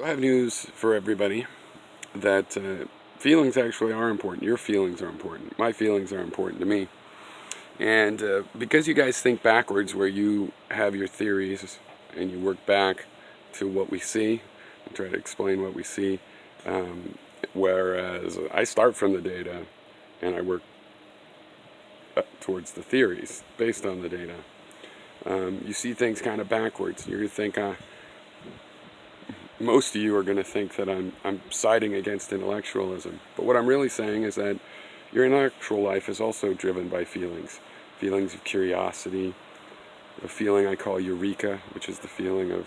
I have news for everybody that feelings actually are important. Your feelings are important. My feelings are important to me. And because you guys think backwards, where you have your theories and you work back to what we see and try to explain what we see, um, whereas I start from the data and I work towards the theories based on the data. You see things kind of backwards. You're going to think, most of you are going to think that I'm siding against intellectualism. But what I'm really saying is that your intellectual life is also driven by feelings. Feelings of curiosity, a feeling I call eureka, which is the feeling of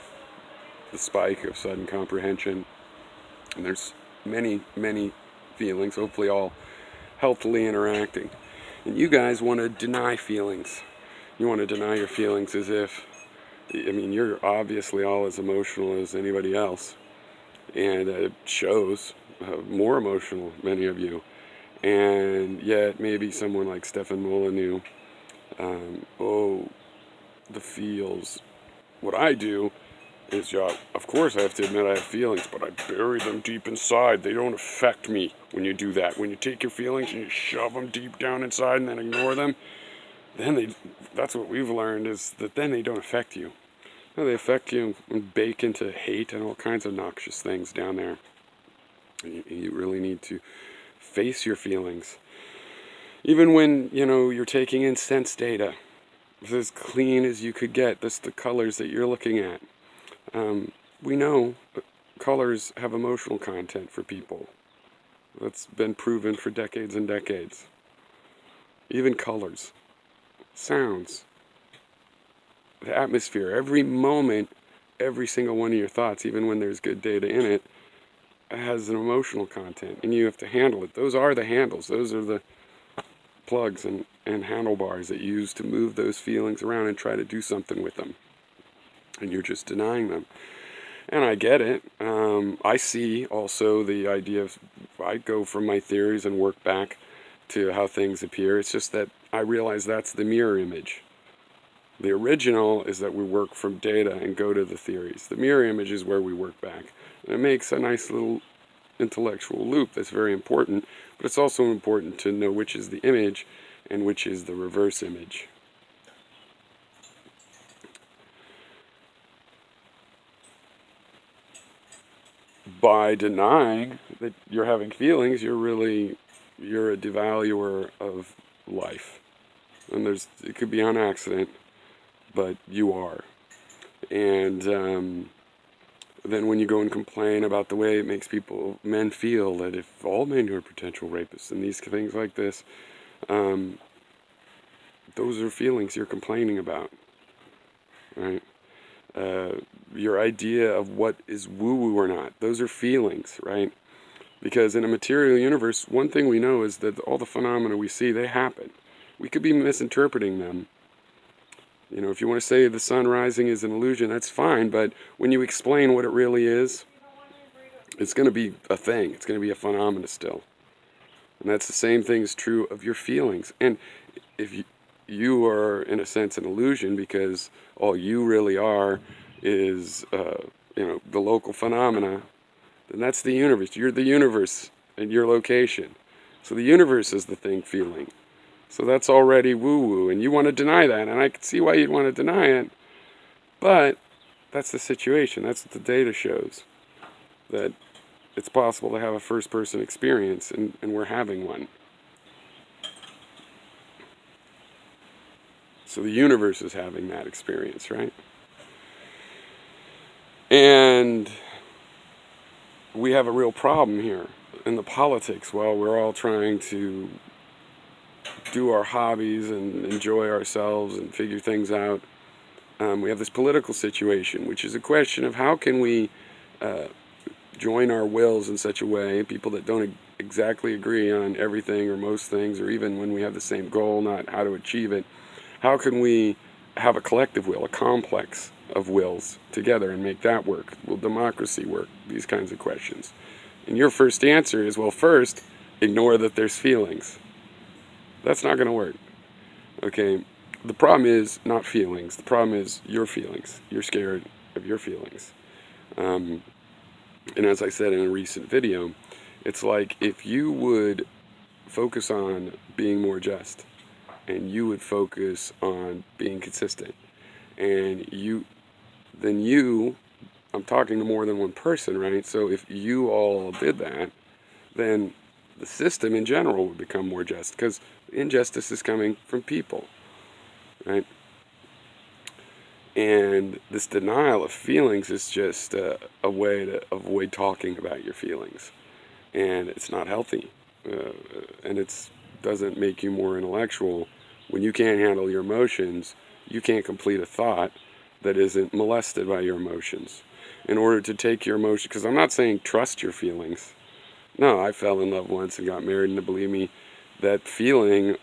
the spike of sudden comprehension. And there's many, many feelings, hopefully all healthily interacting. And you guys want to deny feelings. You want to deny your feelings as if, you're obviously all as emotional as anybody else. And it shows more emotional, many of you. And yet, maybe someone like Stefan Molyneux, the feels. What I do is, of course, I have to admit I have feelings, but I bury them deep inside. They don't affect me when you do that. When you take your feelings and you shove them deep down inside and then ignore them, that's what we've learned, is that then they don't affect you. No, they affect you and bake into hate and all kinds of noxious things down there. You really need to face your feelings. Even when, you're taking in sense data, it's as clean as you could get. That's the colors that you're looking at. We know colors have emotional content for people. That's been proven for decades and decades. Even colors, sounds, the atmosphere, every moment, every single one of your thoughts, even when there's good data in it, has an emotional content, and you have to handle it. Those are the handles. Those are the plugs and handlebars that you use to move those feelings around and try to do something with them. And you're just denying them. And I get it. I see also the idea of, I go from my theories and work back to how things appear. It's just that I realize that's the mirror image. The original is that we work from data and go to the theories. The mirror image is where we work back. And it makes a nice little intellectual loop that's very important, but it's also important to know which is the image and which is the reverse image. By denying that you're having feelings, you're a devaluer of life. And it could be on accident, but you are. And then when you go and complain about the way it makes men feel, that if all men are potential rapists and these things like this, those are feelings you're complaining about, right? Your idea of what is woo-woo or not, those are feelings, right? Because in a material universe, one thing we know is that all the phenomena we see, they happen. We could be misinterpreting them. If you want to say the sun rising is an illusion, that's fine, but when you explain what it really is, it's going to be a thing. It's going to be a phenomena still. And that's the same thing is true of your feelings. And if you are, in a sense, an illusion, because all you really are is, the local phenomena, then that's the universe. You're the universe and your location. So the universe is the thing feeling. So that's already woo-woo, and you want to deny that, and I can see why you'd want to deny it, but that's the situation. That's what the data shows, that it's possible to have a first-person experience, and we're having one. So the universe is having that experience, right? And we have a real problem here in the politics. While we're all trying to do our hobbies and enjoy ourselves and figure things out, we have this political situation, which is a question of how can we join our wills in such a way, people that don't exactly agree on everything or most things, or even when we have the same goal, not how to achieve it, how can we have a collective will, a complex of wills together and make that work? Will democracy work? These kinds of questions. And your first answer is, well, first, ignore that there's feelings. That's not going to work. Okay, the problem is not feelings. The problem is your feelings. You're scared of your feelings. And as I said in a recent video, it's like if you would focus on being more just, and you would focus on being consistent, and I'm talking to more than one person, right? So if you all did that, then the system in general would become more just, because injustice is coming from people, right? And this denial of feelings is just a way to avoid talking about your feelings, and it's not healthy, and it doesn't make you more intellectual. When you can't handle your emotions, you can't complete a thought that isn't molested by your emotions. In order to take your emotions, because I'm not saying trust your feelings. No, I fell in love once and got married, and believe me, that feeling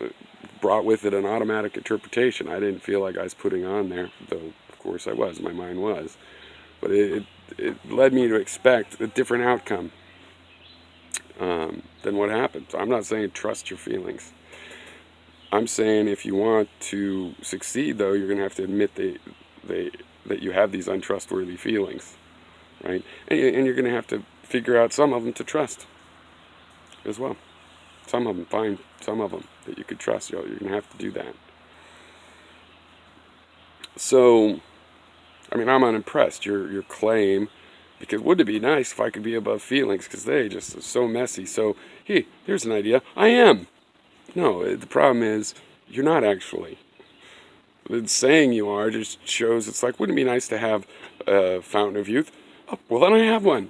brought with it an automatic interpretation. I didn't feel like I was putting on there, though of course I was, my mind was. But it led me to expect a different outcome than what happened. So I'm not saying trust your feelings. I'm saying if you want to succeed, though, you're going to have to admit that you have these untrustworthy feelings, right? And you're going to have to figure out some of them to trust as well. Some of them, find some of them that you could trust. You're going to have to do that. So, I mean, I'm unimpressed. Your claim, because wouldn't it be nice if I could be above feelings, because they just are so messy. So, hey, here's an idea. I am. No, the problem is you're not actually. The saying you are just shows it's like, wouldn't it be nice to have a fountain of youth? Oh, well, then I have one.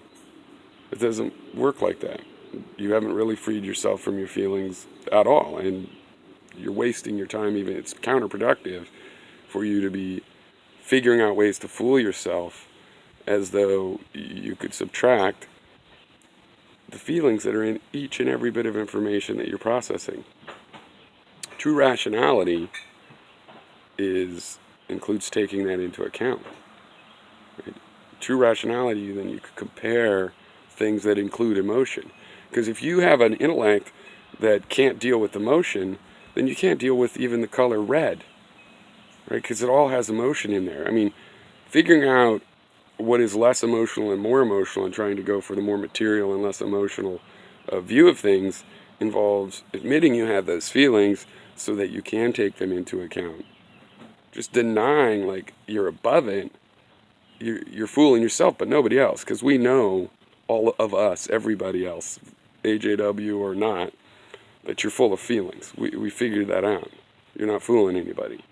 It doesn't work like that. You haven't really freed yourself from your feelings at all, and you're wasting your time. Even it's counterproductive for you to be figuring out ways to fool yourself as though you could subtract the feelings that are in each and every bit of information that you're processing. True rationality includes taking that into account. Right? True rationality, then you could compare things that include emotion. Because if you have an intellect that can't deal with emotion, then you can't deal with even the color red, right? Because it all has emotion in there. I mean, figuring out what is less emotional and more emotional and trying to go for the more material and less emotional view of things involves admitting you have those feelings so that you can take them into account. Just denying like you're above it, you're fooling yourself but nobody else, because we know, all of us, everybody else, AJW or not, that you're full of feelings. We figured that out. You're not fooling anybody.